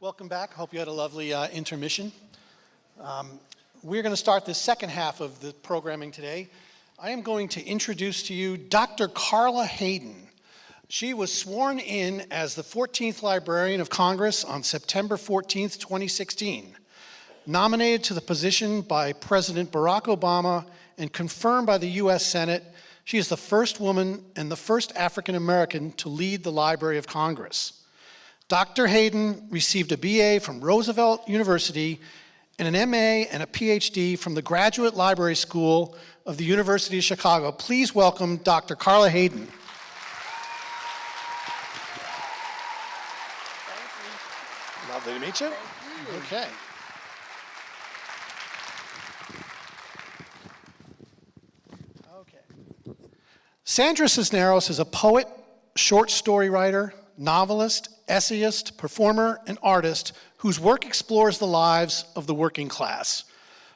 Welcome back. Hope you had a lovely intermission. We're going to start the second half of the programming today. I am going to introduce to you Dr. Carla Hayden. She was sworn in as the 14th Librarian of Congress on September 14th, 2016. Nominated to the position by President Barack Obama and confirmed by the U.S. Senate, she is the first woman and the first African American to lead the Library of Congress. Dr. Hayden received a BA from Roosevelt University and an MA and a PhD from the Graduate Library School of the University of Chicago. Please welcome Dr. Carla Hayden. Lovely to meet you. Okay. Sandra Cisneros is a poet, short story writer, novelist, essayist, performer, and artist whose work explores the lives of the working class.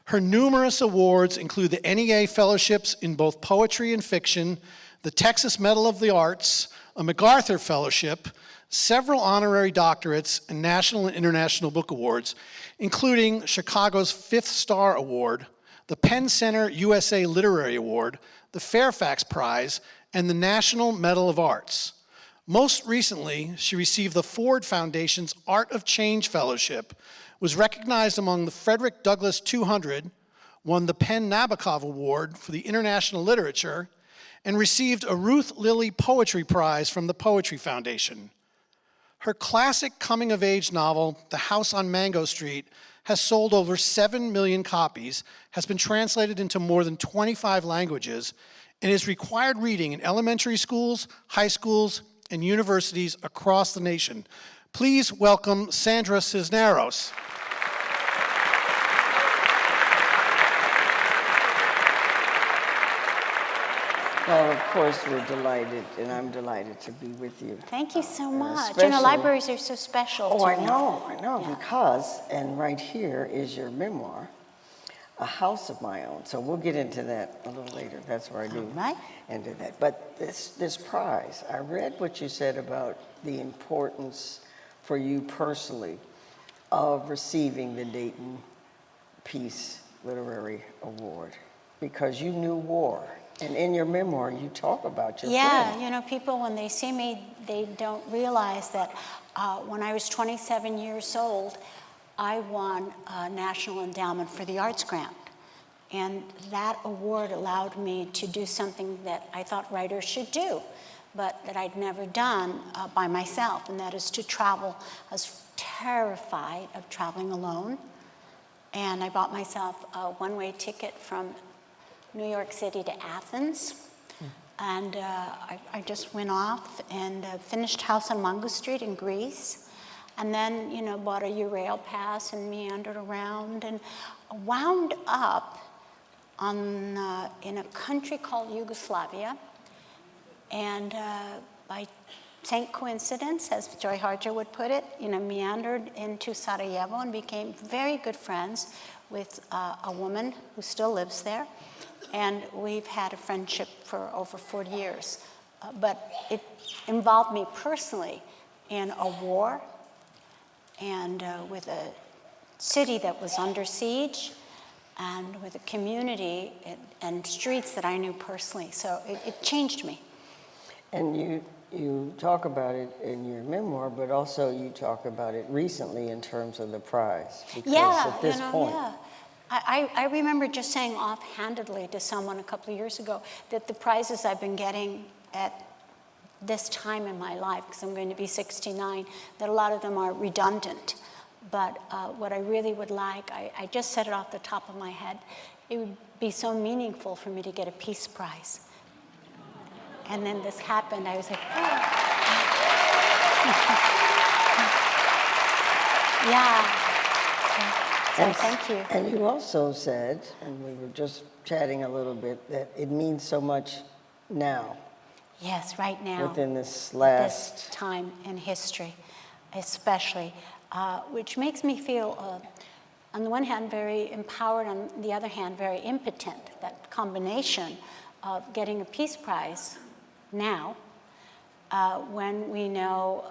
Her numerous awards include the NEA Fellowships in both poetry and fiction, the Texas Medal of the Arts, a MacArthur Fellowship, several honorary doctorates, and national and international book awards, including Chicago's Fifth Star Award, the Penn Center USA Literary Award, the Fairfax Prize, and the National Medal of Arts. Most recently, she received the Ford Foundation's Art of Change Fellowship, was recognized among the Frederick Douglass 200, won the Penn Nabokov Award for the International Literature, and received a Ruth Lilly Poetry Prize from the Poetry Foundation. Her classic coming-of-age novel, The House on Mango Street, has sold over 7 million copies, has been translated into more than 25 languages, and is required reading in elementary schools, high schools, and universities across the nation. Please welcome Sandra Cisneros. Well, of course, we're delighted, and I'm delighted to be with you. Thank you so much. You know, libraries are so special to me. I know, yeah. Because, and right here is your memoir, A House of My Own. So we'll get into that a little later. That's where I do into that. But this prize, I read what you said about the importance for you personally of receiving the Dayton Peace Literary Award, because you knew war. And in your memoir, you talk about your friend. You know, people, when they see me, they don't realize that when I was 27 years old, I won a National Endowment for the Arts grant. And that award allowed me to do something that I thought writers should do, but that I'd never done by myself, and that is to travel. I was terrified of traveling alone. And I bought myself a one-way ticket from New York City to Athens, and I just went off and finished House on Mango Street in Greece, and then, you know, bought a Eurail pass and meandered around and wound up on in a country called Yugoslavia, and by Saint coincidence, as Joy Harjo would put it, you know, meandered into Sarajevo and became very good friends with a woman who still lives there. And we've had a friendship for over 40 years. But it involved me personally in a war and with a city that was under siege and with a community and streets that I knew personally. So it changed me. And you talk about it in your memoir, but also you talk about it recently in terms of the prize. Because at this point, I remember just saying offhandedly to someone a couple of years ago that the prizes I've been getting at this time in my life, because I'm going to be 69, that a lot of them are redundant. But what I really would like, I just said it off the top of my head, it would be so meaningful for me to get a Peace Prize. And then this happened, I was like, oh. Yeah. So thank you. And you also said, and we were just chatting a little bit, that it means so much now. Yes, right now. Within this last time in history, especially, which makes me feel, on the one hand, very empowered, on the other hand, very impotent. That combination of getting a Peace Prize now, when we know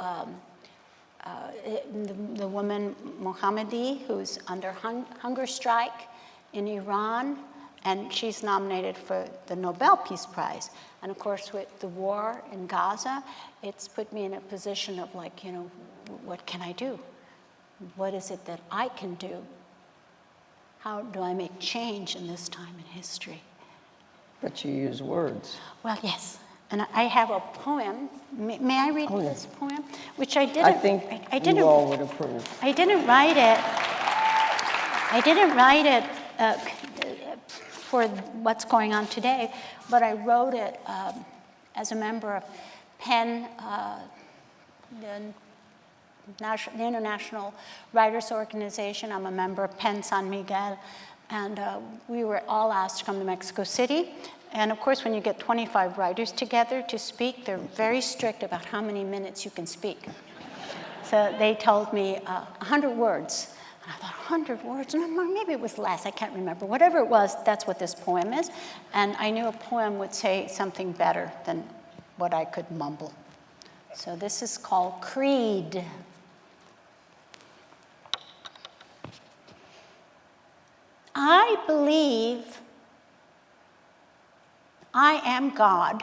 the woman Mohammadi, who's under hunger strike in Iran, and she's nominated for the Nobel Peace Prize. And of course, with the war in Gaza, it's put me in a position of like, you know, what can I do? What is it that I can do? How do I make change in this time in history? But you use words. Well, yes. And I have a poem. May I read this poem? Which I didn't. I think you all would approve. I didn't write it. I didn't write it for what's going on today, but I wrote it as a member of PEN, the International Writers Organization. I'm a member of PEN San Miguel, and we were all asked to come to Mexico City. And of course, when you get 25 writers together to speak, they're very strict about how many minutes you can speak. So they told me 100 words. And I thought, 100 words? No, maybe it was less, I can't remember. Whatever it was, that's what this poem is. And I knew a poem would say something better than what I could mumble. So this is called Creed. I believe I am God,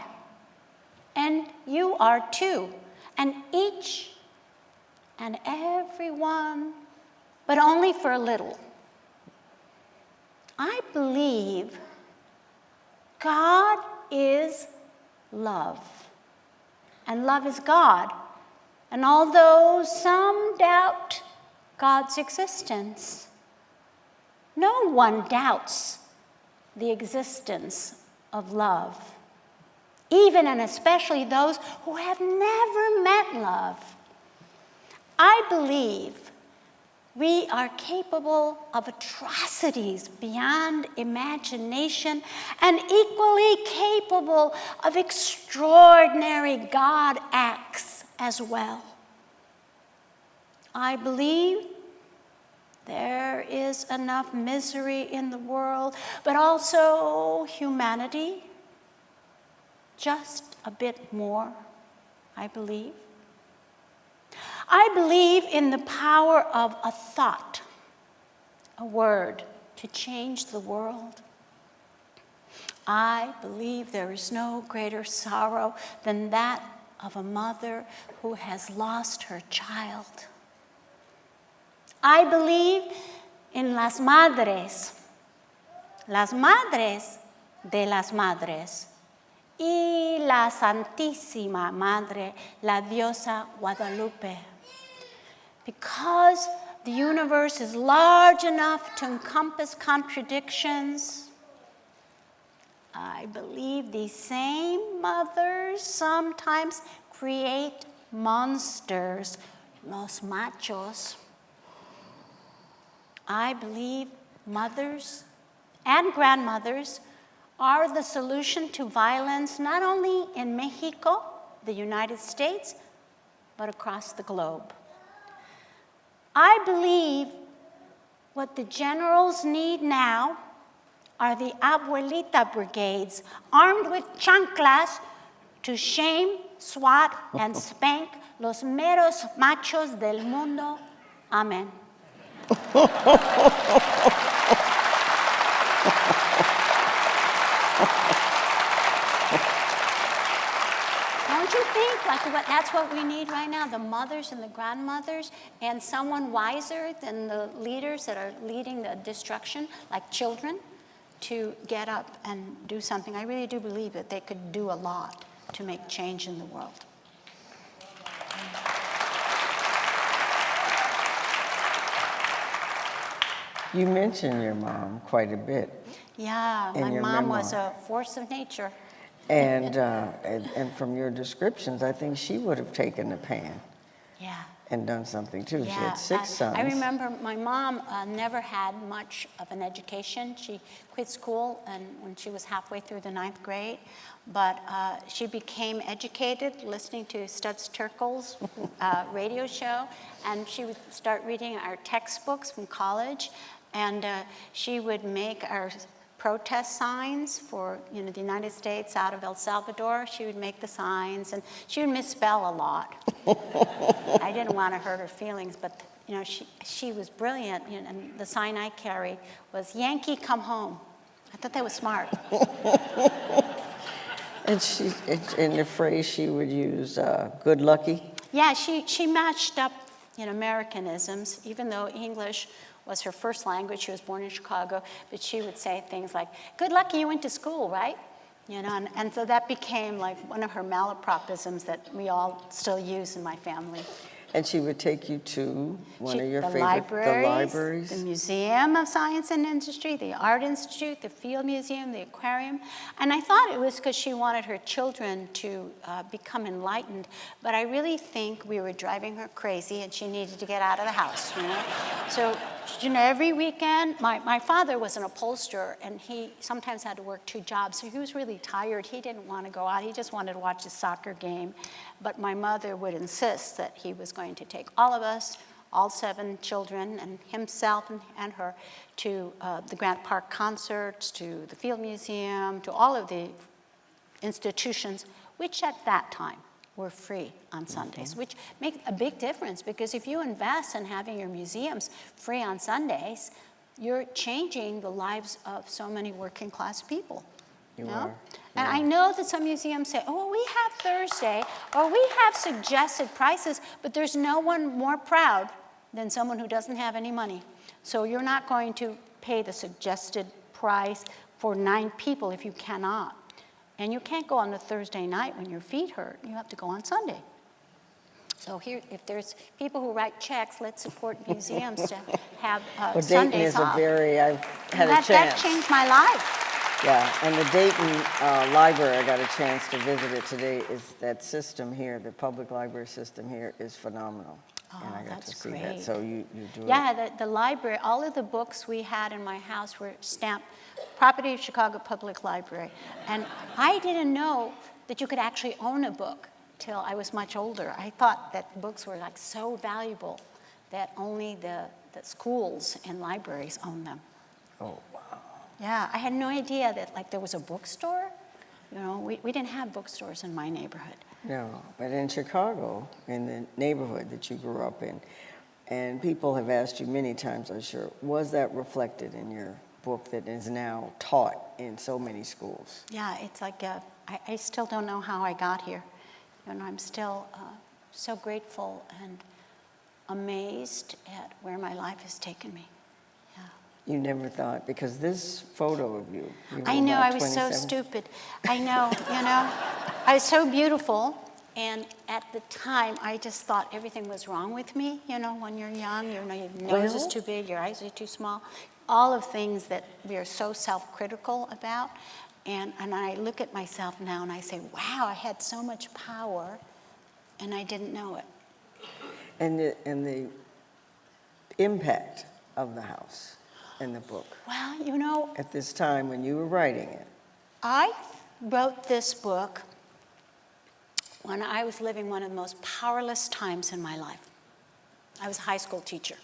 and you are too, and each and every one, but only for a little. I believe God is love, and love is God. And although some doubt God's existence, no one doubts the existence of love, even and especially those who have never met love. I believe we are capable of atrocities beyond imagination and equally capable of extraordinary God acts as well. I believe there is enough misery in the world, but also humanity, just a bit more, I believe. I believe in the power of a thought, a word, to change the world. I believe there is no greater sorrow than that of a mother who has lost her child. I believe in las madres de las madres, y la Santísima Madre, la Diosa Guadalupe. Because the universe is large enough to encompass contradictions, I believe these same mothers sometimes create monsters, los machos. I believe mothers and grandmothers are the solution to violence not only in Mexico, the United States, but across the globe. I believe what the generals need now are the abuelita brigades armed with chanclas to shame, swat, and spank los meros machos del mundo. Amen. Don't you think like that's what we need right now, the mothers and the grandmothers, and someone wiser than the leaders that are leading the destruction, like children, to get up and do something? I really do believe that they could do a lot to make change in the world. You mention your mom quite a bit. Yeah, my mom was a force of nature. And from your descriptions, I think she would have taken the pan. Yeah. And done something too. Yeah. She had 6 sons. I remember my mom never had much of an education. She quit school when she was halfway through the 9th grade, but she became educated listening to Studs Terkel's radio show, and she would start reading our textbooks from college, and she would make our protest signs for, the United States out of El Salvador. She would make the signs, and she would misspell a lot. I didn't want to hurt her feelings, but she was brilliant, and the sign I carried was "Yankee, come home." I thought that was smart. And in the phrase she would use, "good lucky." Yeah, she matched up, Americanisms, even though English was her first language. She was born in Chicago, but she would say things like, "Good lucky you went to school, right?" And so that became like one of her malapropisms that we all still use in my family. And she would take you to one of your the favorite, the libraries. The Museum of Science and Industry, the Art Institute, the Field Museum, the Aquarium. And I thought it was because she wanted her children to become enlightened, but I really think we were driving her crazy and she needed to get out of the house, So, every weekend, my father was an upholsterer and he sometimes had to work 2 jobs, so he was really tired. He didn't want to go out, he just wanted to watch a soccer game. But my mother would insist that he was going to take all of us, all 7 children, and himself and her, to the Grant Park concerts, to the Field Museum, to all of the institutions, which at that time were free on Sundays, which makes a big difference, because if you invest in having your museums free on Sundays, you're changing the lives of so many working class people. You are. And I know that some museums say, "Oh, we have Thursday," or "We have suggested prices," but there's no one more proud than someone who doesn't have any money. So you're not going to pay the suggested price for 9 people if you cannot. And you can't go on a Thursday night when your feet hurt. You have to go on Sunday. So here, if there's people who write checks, let's support museums to have Sundays Dayton is off. I've had a chance. That changed my life. Yeah, and the Dayton Library, I got a chance to visit it today, that system here, the public library system here is phenomenal. And I got to see that, so you do it. Yeah, the library, all of the books we had in my house were stamped property of Chicago Public Library. And I didn't know that you could actually own a book till I was much older. I thought that books were like so valuable that only the schools and libraries owned them. Oh, wow. Yeah, I had no idea that there was a bookstore. We didn't have bookstores in my neighborhood. No, but in Chicago, in the neighborhood that you grew up in, and people have asked you many times, I'm sure, was that reflected in your book that is now taught in so many schools? Yeah, it's like, I still don't know how I got here. I'm still so grateful and amazed at where my life has taken me. You never thought, because this photo of you were I know, about I was so 27. stupid. I know, I was so beautiful, and at the time, I just thought everything was wrong with me. When you're young, your nose is too big, your eyes are too small. All of things that we are so self-critical about. And I look at myself now and I say, wow, I had so much power, and I didn't know it. And the impact of the house in the book. Well, at this time when you were writing it. I wrote this book when I was living one of the most powerless times in my life. I was a high school teacher,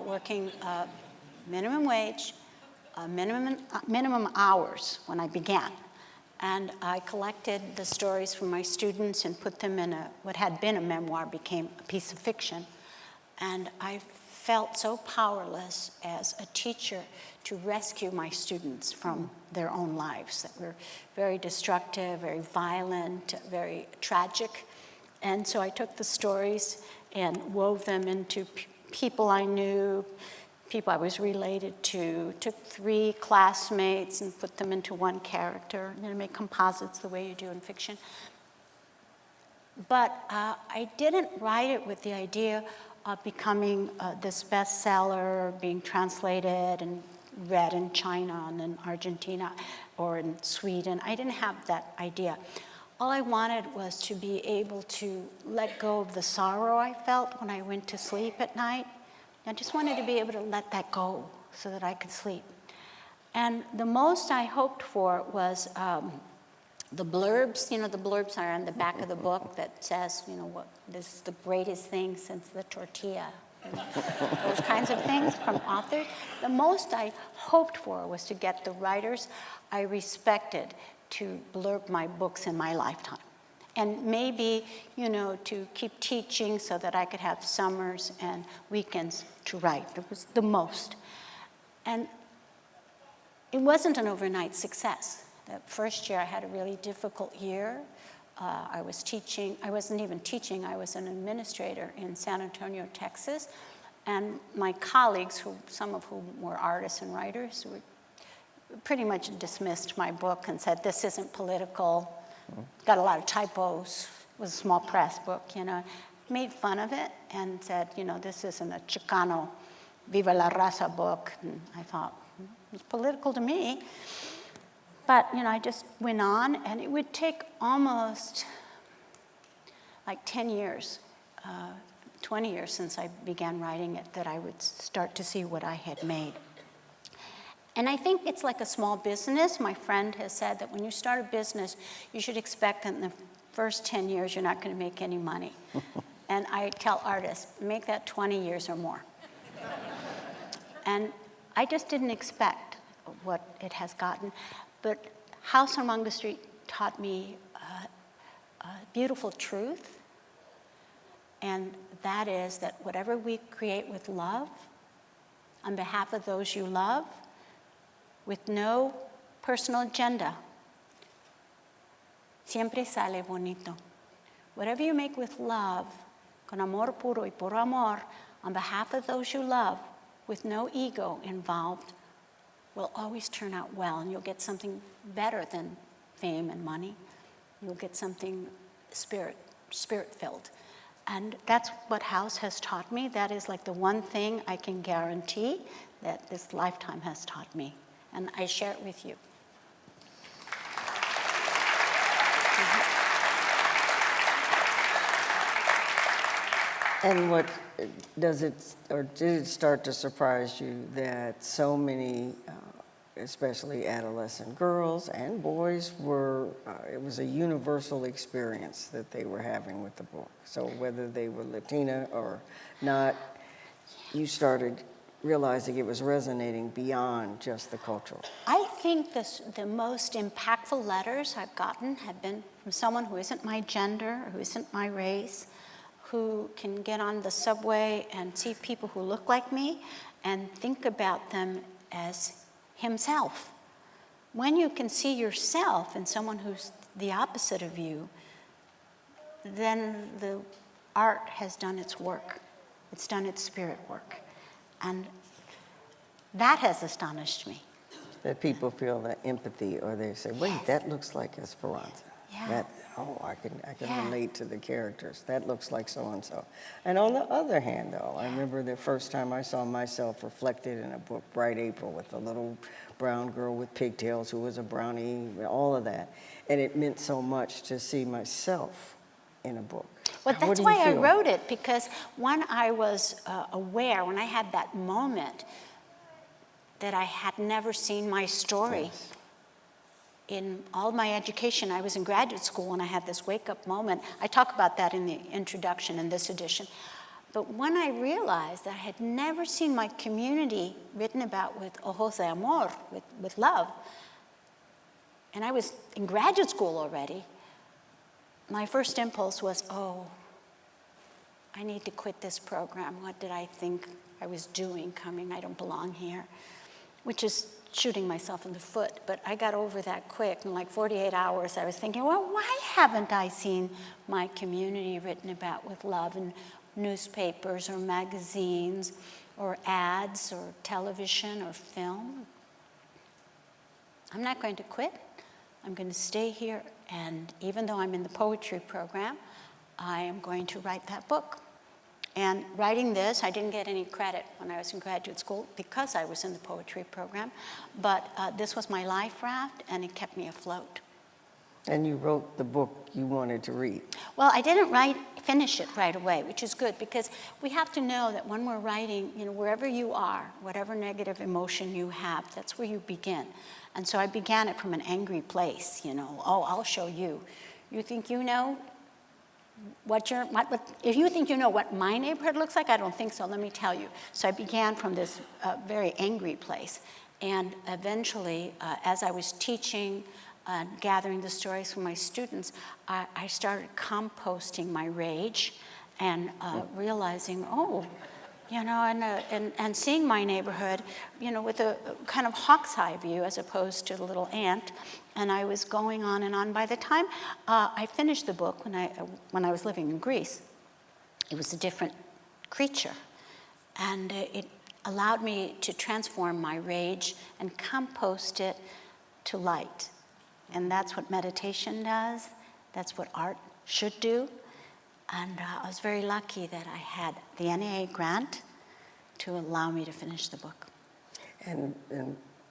working minimum wage, minimum hours when I began. And I collected the stories from my students and put them in what had been a memoir became a piece of fiction. And I felt so powerless as a teacher to rescue my students from their own lives that were very destructive, very violent, very tragic. And so I took the stories and wove them into people I knew, people I was related to, took 3 classmates and put them into one character, make composites the way you do in fiction. But I didn't write it with the idea of becoming this bestseller, being translated and read in China and in Argentina or in Sweden. I didn't have that idea. All I wanted was to be able to let go of the sorrow I felt when I went to sleep at night. I just wanted to be able to let that go so that I could sleep. And the most I hoped for was the blurbs. The blurbs are on the back of the book that says, what this is the greatest thing since the tortilla. those kinds of things from authors. The most I hoped for was to get the writers I respected to blurb my books in my lifetime. And maybe, to keep teaching so that I could have summers and weekends to write. That was the most. And it wasn't an overnight success. The first year I had a really difficult year. I was teaching, I wasn't even teaching, I was an administrator in San Antonio, Texas. And my colleagues, some of whom were artists and writers, pretty much dismissed my book and said, this isn't political. Got a lot of typos. It was a small press book, Made fun of it and said, this isn't a Chicano Viva la Raza book. And I thought, it's political to me. But, I just went on, and it would take almost like 10 years, 20 years since I began writing it, that I would start to see what I had made. And I think it's like a small business. My friend has said that when you start a business, you should expect that in the first 10 years, you're not going to make any money. And I tell artists, make that 20 years or more. And I just didn't expect what it has gotten. But House on Mungo Street taught me a beautiful truth. And that is that whatever we create with love, on behalf of those you love, with no personal agenda, siempre sale bonito. Whatever you make with love, con amor puro y por amor, on behalf of those you love, with no ego involved, will always turn out well, and you'll get something better than fame and money. You'll get something spirit-filled. And that's what House has taught me. That is like the one thing I can guarantee that this lifetime has taught me. And I share it with you. And what does it, or did it start to surprise you that so many, especially adolescent girls and boys, it was a universal experience that they were having with the book? So whether they were Latina or not, you started realizing it was resonating beyond just the cultural. I think the most impactful letters I've gotten have been from someone who isn't my gender, who isn't my race, who can get on the subway and see people who look like me and think about them as himself. When you can see yourself in someone who's the opposite of you, then the art has done its work. It's done its spirit work. And that has astonished me. That people feel that empathy, or they say, wait, that looks like Esperanza. Yeah. I can relate to the characters. That looks like so-and-so. And on the other hand, though, I remember the first time I saw myself reflected in a book, Bright April, with the little brown girl with pigtails who was a brownie, all of that. And it meant so much to see myself in a book. Well, that's why I wrote it, because when I was aware, when I had that moment that I had never seen my story. Yes. In all my education, I was in graduate school and I had this wake-up moment. I talk about that in the introduction in this edition. But when I realized that I had never seen my community written about with ojos de amor, with love, and I was in graduate school already, my first impulse was, oh, I need to quit this program. What did I think I was doing coming? I don't belong here, which is shooting myself in the foot. But I got over that quick. In like 48 hours, I was thinking, well, why haven't I seen my community written about with love in newspapers or magazines or ads or television or film? I'm not going to quit. I'm going to stay here. And even though I'm in the poetry program, I am going to write that book. And writing this, I didn't get any credit when I was in graduate school because I was in the poetry program. But this was my life raft, and it kept me afloat. And you wrote the book you wanted to read. Well, I didn't finish it right away, which is good, because we have to know that when we're writing, wherever you are, whatever negative emotion you have, that's where you begin. And so I began it from an angry place, oh, I'll show you. You think you know? if you think you know what my neighborhood looks like, I don't think so. Let me tell you. So I began from this very angry place. And eventually, as I was teaching, gathering the stories from my students, I started composting my rage and realizing, and seeing my neighborhood, with a kind of hawk's eye view as opposed to the little ant. And I was going on and on. By the time I finished the book, when I was living in Greece, it was a different creature. And it allowed me to transform my rage and compost it to light. And that's what meditation does. That's what art should do. And I was very lucky that I had the NAA grant to allow me to finish the book. And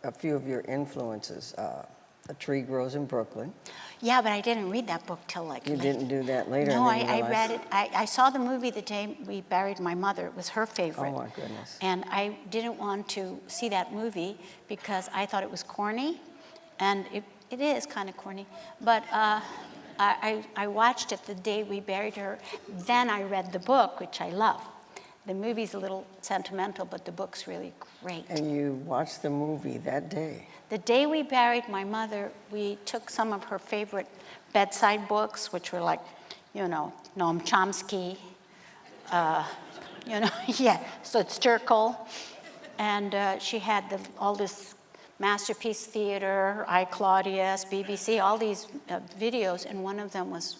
a few of your influences, A Tree Grows in Brooklyn. Yeah, but I didn't read that book till You didn't do that later? No, I read it. I saw the movie the day we buried my mother. It was her favorite. Oh, my goodness. And I didn't want to see that movie because I thought it was corny. And it is kind of corny. But I watched it the day we buried her. Then I read the book, which I love. The movie's a little sentimental, but the book's really great. And you watched the movie that day? The day we buried my mother, we took some of her favorite bedside books, which were like, Noam Chomsky, so it's Sturkle. And she had all this Masterpiece Theater, iClaudius, BBC, all these videos, and one of them was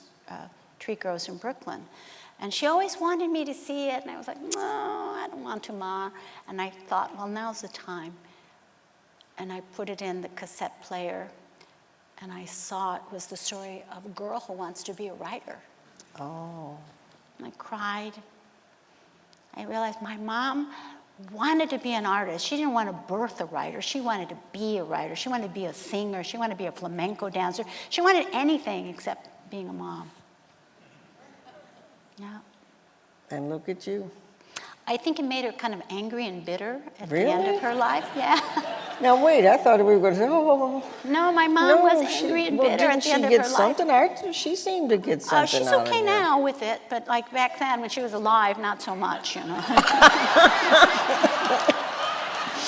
Tree Grows in Brooklyn. And she always wanted me to see it, and I was like, no, I don't want to, Ma. And I thought, well, now's the time. And I put it in the cassette player, and I saw it was the story of a girl who wants to be a writer. Oh. And I cried. I realized my mom wanted to be an artist. She didn't want to birth a writer. She wanted to be a writer. She wanted to be a singer. She wanted to be a flamenco dancer. She wanted anything except being a mom. Yeah. And look at you. I think it made her kind of angry and bitter at Really? the end of her life. Yeah. Now wait, I thought we were going to say, oh. No, my mom was angry and bitter at the end of her life. Didn't she get something? She seemed to get something She's out of okay it. now with it, but like back then when she was alive, not so much,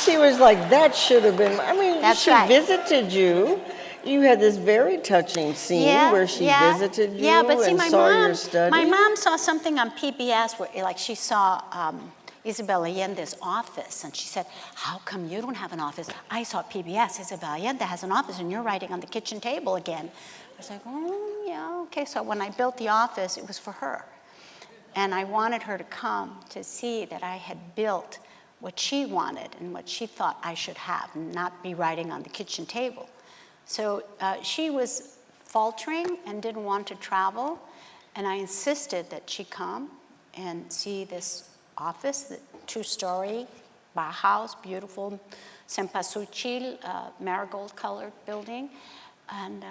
She was like, that should have been, That's she right. visited you. You had this very touching scene where she visited you and saw your study. My mom saw something on PBS where, like, she saw Isabel Allende's office, and she said, how come you don't have an office? I saw PBS, Isabel Allende has an office, and you're writing on the kitchen table again. I was like, oh, yeah, okay. So when I built the office, it was for her. And I wanted her to come to see that I had built what she wanted and what she thought I should have, and not be writing on the kitchen table. So she was faltering and didn't want to travel, and I insisted that she come and see this office, the two-story Bauhaus, beautiful cempasúchil, marigold-colored building. And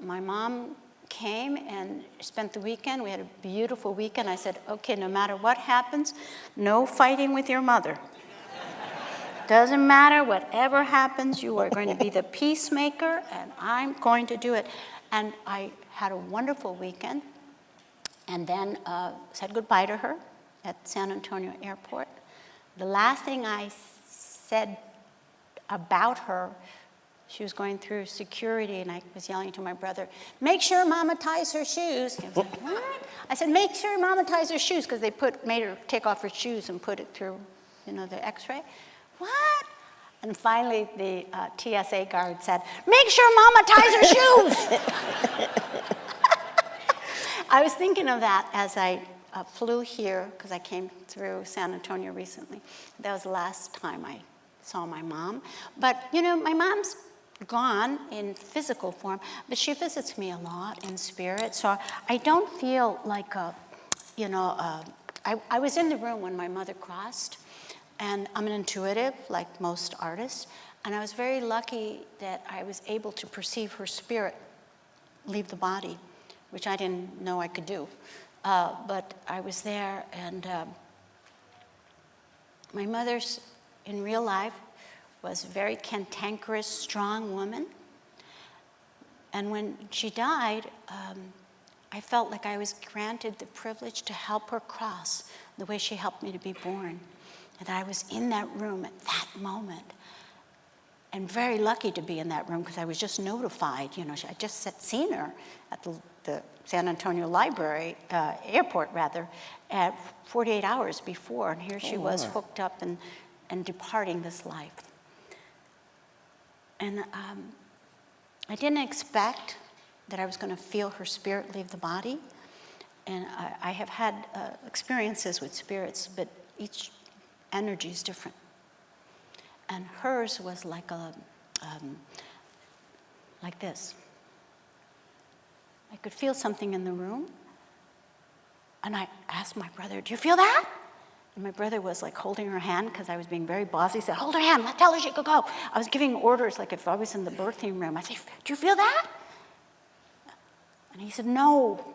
my mom came and spent the weekend. We had a beautiful weekend. I said, okay, no matter what happens, no fighting with your mother. Doesn't matter, whatever happens, you are going to be the peacemaker, and I'm going to do it. And I had a wonderful weekend, and then said goodbye to her at San Antonio Airport. The last thing I said about her, she was going through security, and I was yelling to my brother, make sure Mama ties her shoes. He was like, what? I said, make sure Mama ties her shoes, because they made her take off her shoes and put it through, the x-ray. What? And finally, the TSA guard said, make sure Mama ties her shoes. I was thinking of that as I flew here, because I came through San Antonio recently. That was the last time I saw my mom. But, my mom's gone in physical form, but she visits me a lot in spirit. So I don't feel like I was in the room when my mother crossed. And I'm an intuitive, like most artists, and I was very lucky that I was able to perceive her spirit leave the body, which I didn't know I could do. But I was there, and my mother's, in real life, was a very cantankerous, strong woman. And when she died, I felt like I was granted the privilege to help her cross the way she helped me to be born. And I was in that room at that moment. And very lucky to be in that room because I was just notified. You know, I just seen her at the San Antonio Library, airport rather, at 48 hours before. And here she was hooked up and departing this life. And I didn't expect that I was going to feel her spirit leave the body. And I have had experiences with spirits, but each energy is different. And hers was like like this. I could feel something in the room. And I asked my brother, do you feel that? And my brother was like holding her hand because I was being very bossy. He said, hold her hand, tell her she could go. I was giving orders like if I was in the birthing room. I said, do you feel that? And he said, no.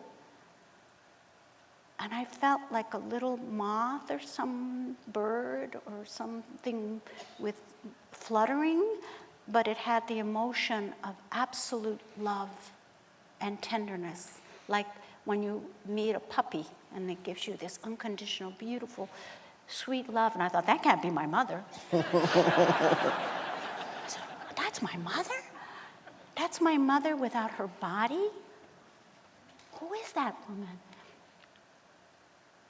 And I felt like a little moth or some bird or something with fluttering, but it had the emotion of absolute love and tenderness, like when you meet a puppy and it gives you this unconditional, beautiful, sweet love. And I thought, that can't be my mother. So, that's my mother? That's my mother without her body? Who is that woman?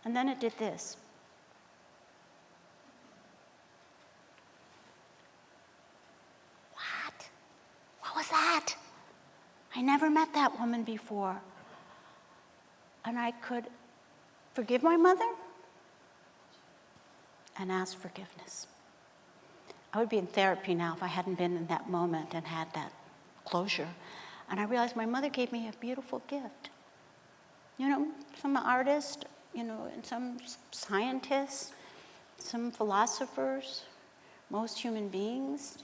And then it did this. What? What was that? I never met that woman before. And I could forgive my mother and ask forgiveness. I would be in therapy now if I hadn't been in that moment and had that closure. And I realized my mother gave me a beautiful gift. You know, some artist, you know, and some scientists, some philosophers, most human beings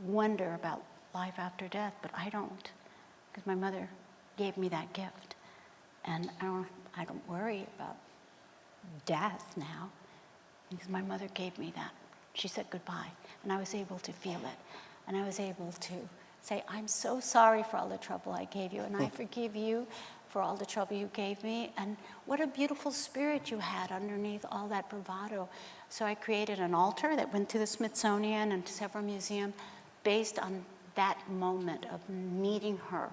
wonder about life after death, but I don't, because my mother gave me that gift. And I don't worry about death now, because my mother gave me that. She said goodbye, and I was able to feel it. And I was able to say, I'm so sorry for all the trouble I gave you, and I forgive you for all the trouble you gave me, and what a beautiful spirit you had underneath all that bravado. So I created an altar that went to the Smithsonian and to several museums based on that moment of meeting her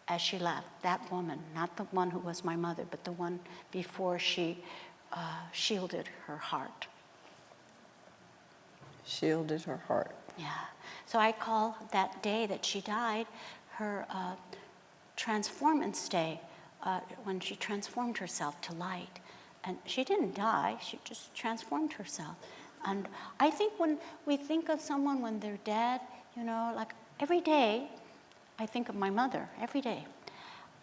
as she left, that woman, not the one who was my mother, but the one before she shielded her heart. Shielded her heart. Yeah. So I call that day that she died her transformance day, when she transformed herself to light. And she didn't die, she just transformed herself. And I think when we think of someone when they're dead, you know, like every day, I think of my mother, every day.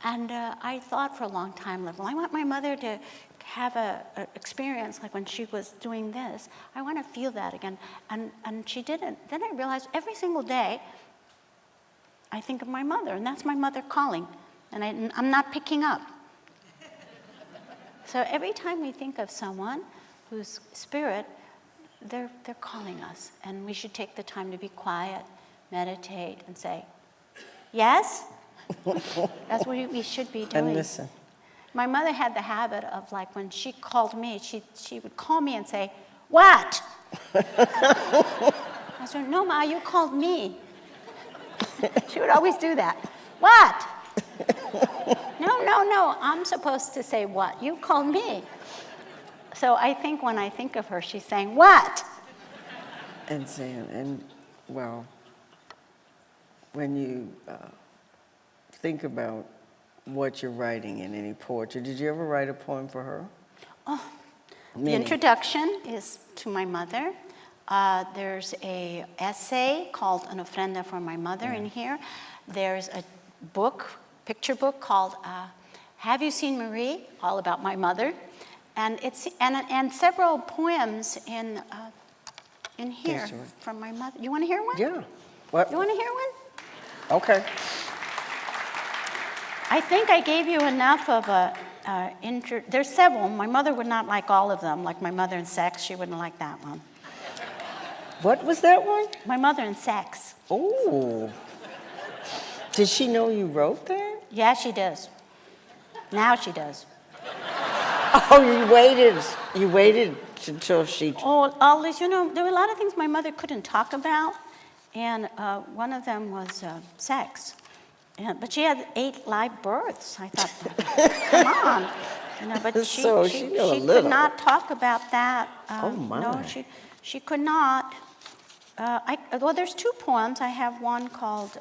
And I thought for a long time, like, well, I want my mother to have a experience like when she was doing this. I want to feel that again. And she didn't. Then I realized every single day, I think of my mother, and that's my mother calling, and I'm not picking up. So every time we think of someone whose spirit, they're calling us, and we should take the time to be quiet, meditate, and say, yes? That's what we should be doing. And listen. My mother had the habit of, like, when she called me, she would call me and say, what? I said, no, Ma, you called me. She would always do that. What? No, I'm supposed to say what? You called me. So I think when I think of her, she's saying, what? And saying, and well, when you think about what you're writing in any poetry, did you ever write a poem for her? Oh, Many. The introduction is to my mother. There's a essay called An Ofrenda for My Mother in here. There's a book, picture book called Have You Seen Marie? All about my mother. And it's and several poems in here Yes, sure. from my mother. You want to hear one? Yeah. What? You want to hear one? Okay. I think I gave you enough of a there's several. My mother would not like all of them, like My Mother and Sex. She wouldn't like that one. What was that one? My Mother and Sex. Oh. Did she know you wrote that? Yeah, she does. Now she does. Oh, you waited until she... Oh, Liz, you know, there were a lot of things my mother couldn't talk about, and one of them was sex. But she had 8 live births. I thought, come on. You know, but she could not talk about that. Oh, my. No, she could not. Well, there's 2 poems. I have one called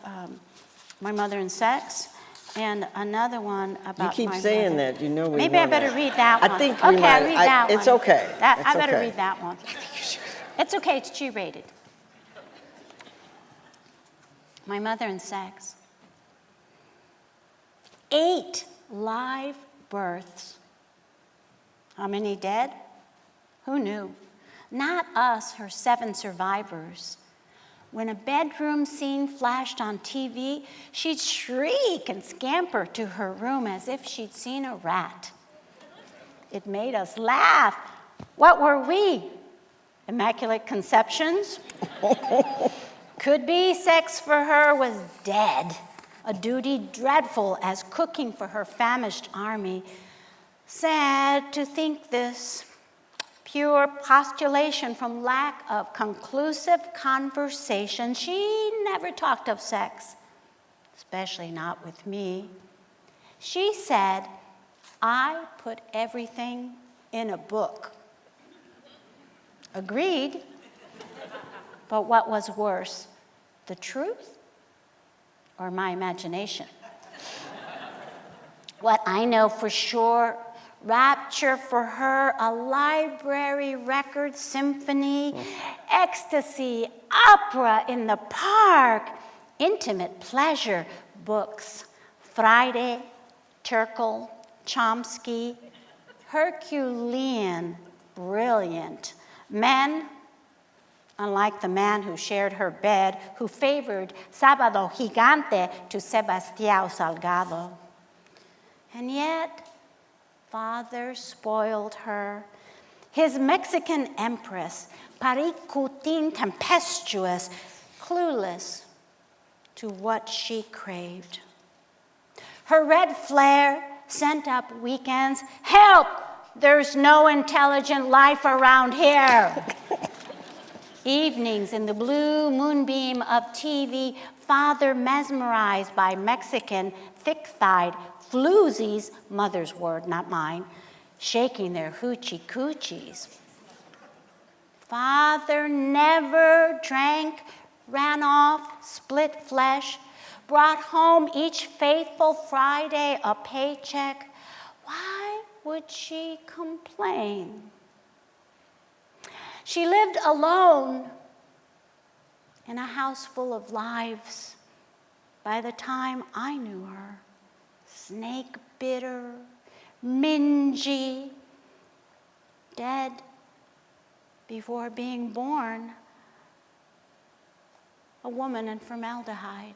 My Mother and Sex, and another one about my You keep saying mother. that, you know we Maybe I better read that one. I think okay, I read that one. It's okay. I better read that one. It's okay, it's G-rated. My Mother and Sex. 8 live births. How many dead? Who knew? Not us, her 7 survivors. When a bedroom scene flashed on TV, she'd shriek and scamper to her room as if she'd seen a rat. It made us laugh. What were we? Immaculate conceptions? Could be sex for her was dead, a duty dreadful as cooking for her famished army. Sad to think this. Pure postulation from lack of conclusive conversation. She never talked of sex, especially not with me. She said, I put everything in a book. Agreed. But what was worse, the truth or my imagination? What I know for sure, rapture for her, a library record symphony, ecstasy, opera in the park, intimate pleasure, books, Friday, Turkle, Chomsky, Herculean, brilliant. Men, unlike the man who shared her bed, who favored Sábado Gigante to Sebastião Salgado. And yet, father spoiled her. His Mexican empress, Paricutin tempestuous, clueless to what she craved. Her red flare sent up weekends. Help! There's no intelligent life around here. Evenings in the blue moonbeam of TV, father mesmerized by Mexican thick-thighed floozies, mother's word, not mine, shaking their hoochie-coochies. Father never drank, ran off, split flesh, brought home each faithful Friday a paycheck. Why would she complain? She lived alone in a house full of lives. By the time I knew her, snake bitter, mingy, dead before being born, a woman in formaldehyde.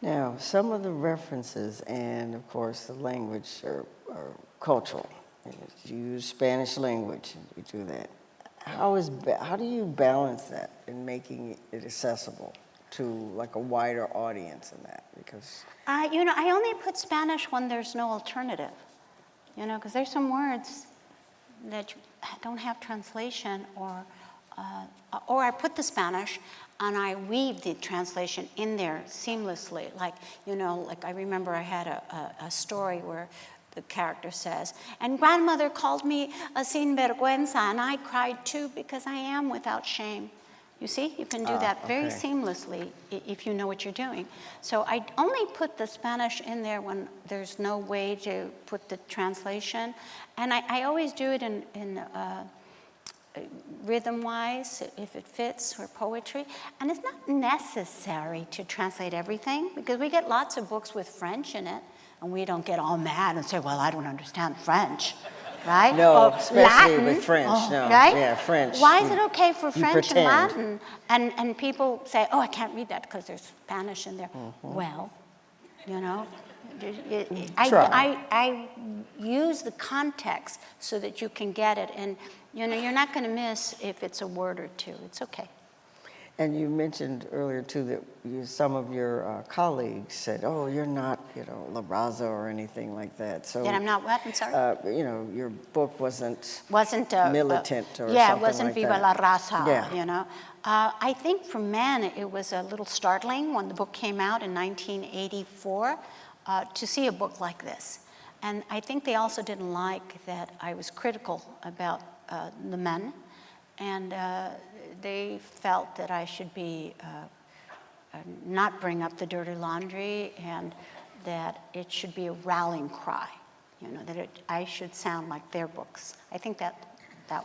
Now, some of the references and, of course, the language are cultural. You use Spanish language, you do that. How do you balance that in making it accessible to like a wider audience in that? Because I only put Spanish when there's no alternative, because there's some words that don't have translation, or I put the Spanish and I weave the translation in there seamlessly. Like I remember I had a story where the character says, and grandmother called me a sinvergüenza, and I cried too because I am without shame. You see, you can do that very seamlessly if you know what you're doing. So I only put the Spanish in there when there's no way to put the translation. And I always do it in rhythm-wise, if it fits, or poetry. And it's not necessary to translate everything, because we get lots of books with French in it, and we don't get all mad and say, well, I don't understand French. Right? No, or especially Latin, with French, no. Right? Yeah, French. Why is it okay for French and pretend. Latin? And people say, oh, I can't read that because there's Spanish in there. Well, I use the context so that you can get it, and you're not going to miss if it's a word or two. It's okay. And you mentioned earlier too that some of your colleagues said, "Oh, you're not, La Raza or anything like that." So That I'm not what? I'm sorry. Your book wasn't militant or yeah, something it wasn't like Viva that. la Raza. Yeah. I think for men it was a little startling when the book came out in 1984 to see a book like this, and I think they also didn't like that I was critical about the men, and they felt that I should be not bring up the dirty laundry, and that it should be a rallying cry, that I should sound like their books. I think that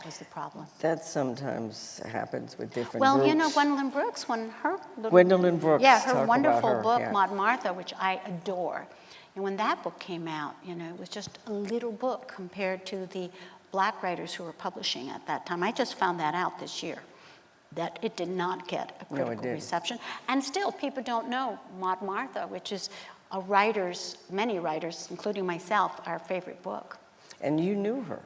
was the problem. That sometimes happens with different Well, groups. Gwendolyn Brooks, when her little, Gwendolyn Brooks, yeah, talk her about wonderful her, book, yeah. Maud Martha, which I adore, and when that book came out, it was just a little book compared to the black writers who were publishing at that time. I just found that out this year, that it did not get a critical reception. And still, people don't know Maud Martha, which is many writers, including myself, our favorite book. And you knew her.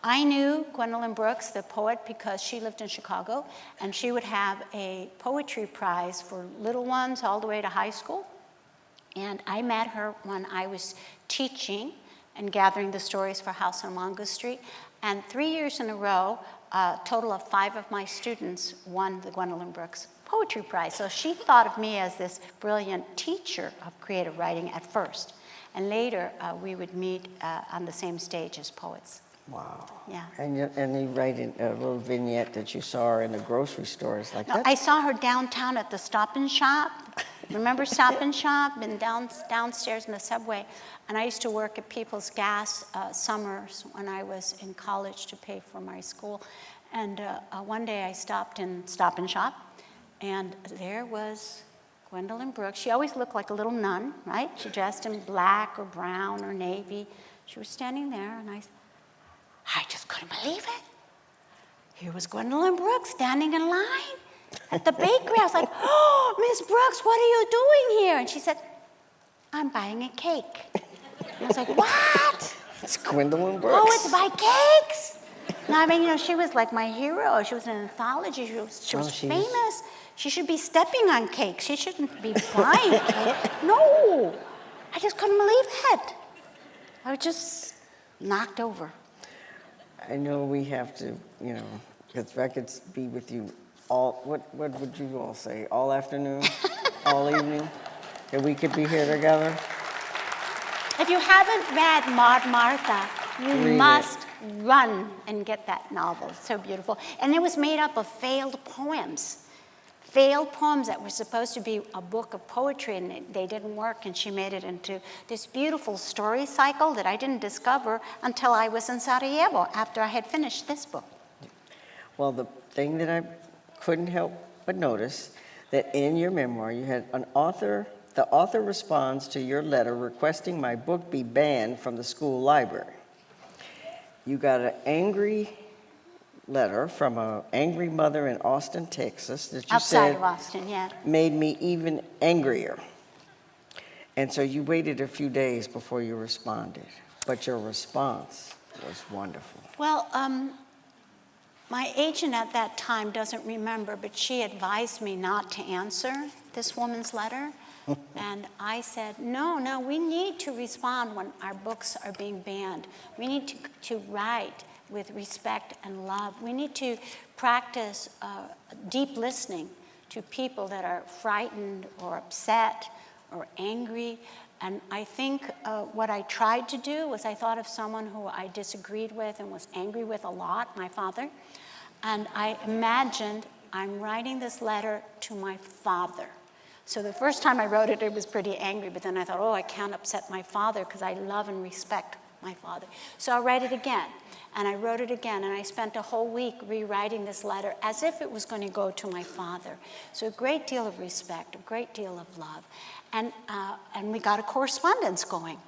I knew Gwendolyn Brooks, the poet, because she lived in Chicago, and she would have a poetry prize for little ones all the way to high school. And I met her when I was teaching and gathering the stories for House on Mongo Street. And 3 years in a row, a total of 5 of my students won the Gwendolyn Brooks Poetry Prize. So she thought of me as this brilliant teacher of creative writing at first. And later, we would meet on the same stage as poets. Wow. Yeah. And you write in a little vignette that you saw her in the grocery stores like that. I saw her downtown at the Stop and Shop. Remember Stop and Shop? And downstairs in the subway. And I used to work at People's Gas summers when I was in college to pay for my school. And one day I stopped in Stop and Shop, and there was Gwendolyn Brooks. She always looked like a little nun, right? She dressed in black or brown or navy. She was standing there, and I just couldn't believe it. Here was Gwendolyn Brooks standing in line at the bakery. I was like, "Oh, Miss Brooks, what are you doing here?" And she said, "I'm buying a cake." And I was like, "What?" It's Gwendolyn Brooks. "Oh, it's buy cakes?" No, I mean, she was like my hero. She was in an anthology. She was famous. She should be stepping on cake. She shouldn't be buying cake. No, I just couldn't believe that. I was just knocked over. I know we have to, because I could be with you all, what would you all say, all afternoon, all evening, that we could be here together? If you haven't read Maud Martha, you must run and get that novel. It's so beautiful. And it was made up of failed poems that were supposed to be a book of poetry, and they didn't work, and she made it into this beautiful story cycle that I didn't discover until I was in Sarajevo after I had finished this book. Well, the thing that I couldn't help but notice, that in your memoir you had the author responds to your letter requesting my book be banned from the school library. You got an angry letter from an angry mother in Austin, Texas, that you Outside said of Austin, yeah. made me even angrier. And so you waited a few days before you responded, but your response was wonderful. Well, my agent at that time doesn't remember, but she advised me not to answer this woman's letter. And I said, no, we need to respond when our books are being banned. We need to write with respect and love. We need to practice deep listening to people that are frightened or upset or angry. And I think what I tried to do was I thought of someone who I disagreed with and was angry with a lot, my father. And I imagined I'm writing this letter to my father. So the first time I wrote it, it was pretty angry, but then I thought, I can't upset my father because I love and respect my father. So I'll write it again. And I wrote it again, and I spent a whole week rewriting this letter as if it was going to go to my father. So a great deal of respect, a great deal of love. And we got a correspondence going.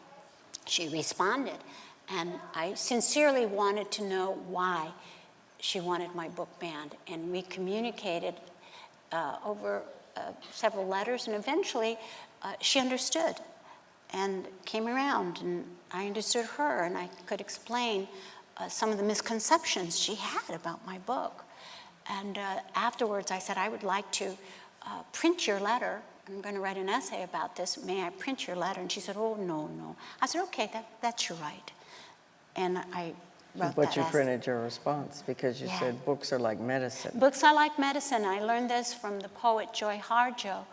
She responded, and I sincerely wanted to know why she wanted my book banned. And we communicated over several letters, and eventually she understood. and came around, and I understood her, and I could explain some of the misconceptions she had about my book. And afterwards, I said, I would like to print your letter. I'm going to write an essay about this. May I print your letter? And she said, oh, no, no. I said, okay, that's your right. And I wrote But that you essay. printed your response because you said books are like medicine. Books are like medicine. I learned this from the poet Joy Harjo,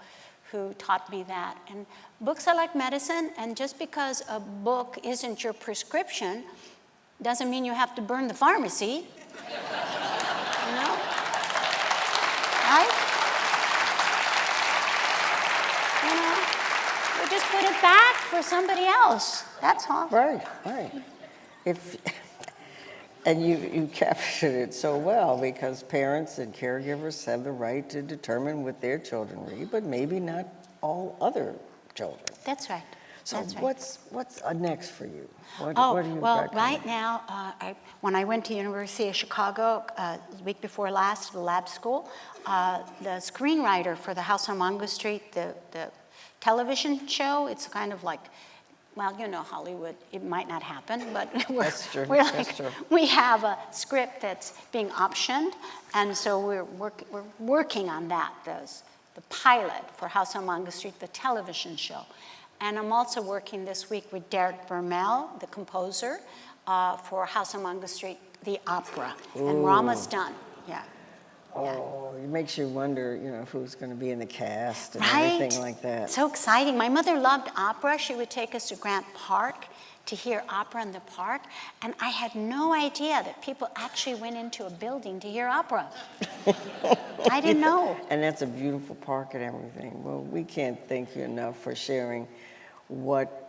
who taught me that. And books are like medicine, and just because a book isn't your prescription doesn't mean you have to burn the pharmacy. You know? Right? You know? You just put it back for somebody else. That's all. Right, right. And you captured it so well, because parents and caregivers have the right to determine what their children read, but maybe not all other children. That's right. So That's right. what's next for you? What do you well, got coming? right now, when I went to University of Chicago the week before last, the lab school, the screenwriter for the House on Mongo Street, the television show, it's kind of like, well, you know, Hollywood, it might not happen, but That's true. That's true. we have a script that's being optioned, and so we're working on that, the pilot for House on Mongo Street, the television show. And I'm also working this week with Derek Vermel, the composer, for House on Mongo Street, the opera. Ooh. And we're almost done, yeah. Oh, it makes you wonder, you know, who's going to be in the cast and Right? everything like that. So exciting. My mother loved opera. She would take us to Grant Park to hear opera in the park. And I had no idea that people actually went into a building to hear opera. I didn't know. And that's a beautiful park and everything. Well, we can't thank you enough for sharing what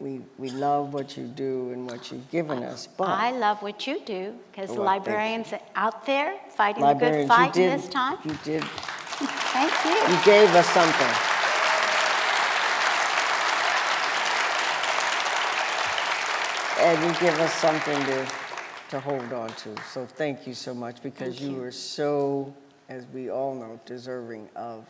we love what you do and what you've given us. But I love what you do, because the Well, thank you. librarians are out there fighting the good librarians, fight this time. You did. Thank you. You gave us something. And you give us something to hold on to. So thank you so much, because Thank you. are so, as we all know, deserving of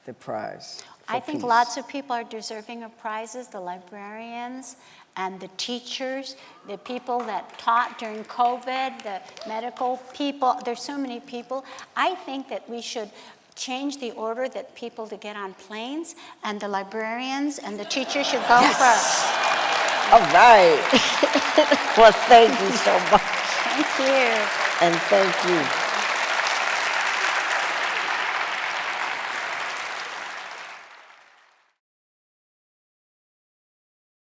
the prize. I think lots of people are deserving of prizes, the librarians and the teachers, the people that taught during COVID, the medical people. There's so many people. I think that we should change the order that people to get on planes, and the librarians and the teachers should go first. All right. Well, thank you so much. Thank you. And thank you.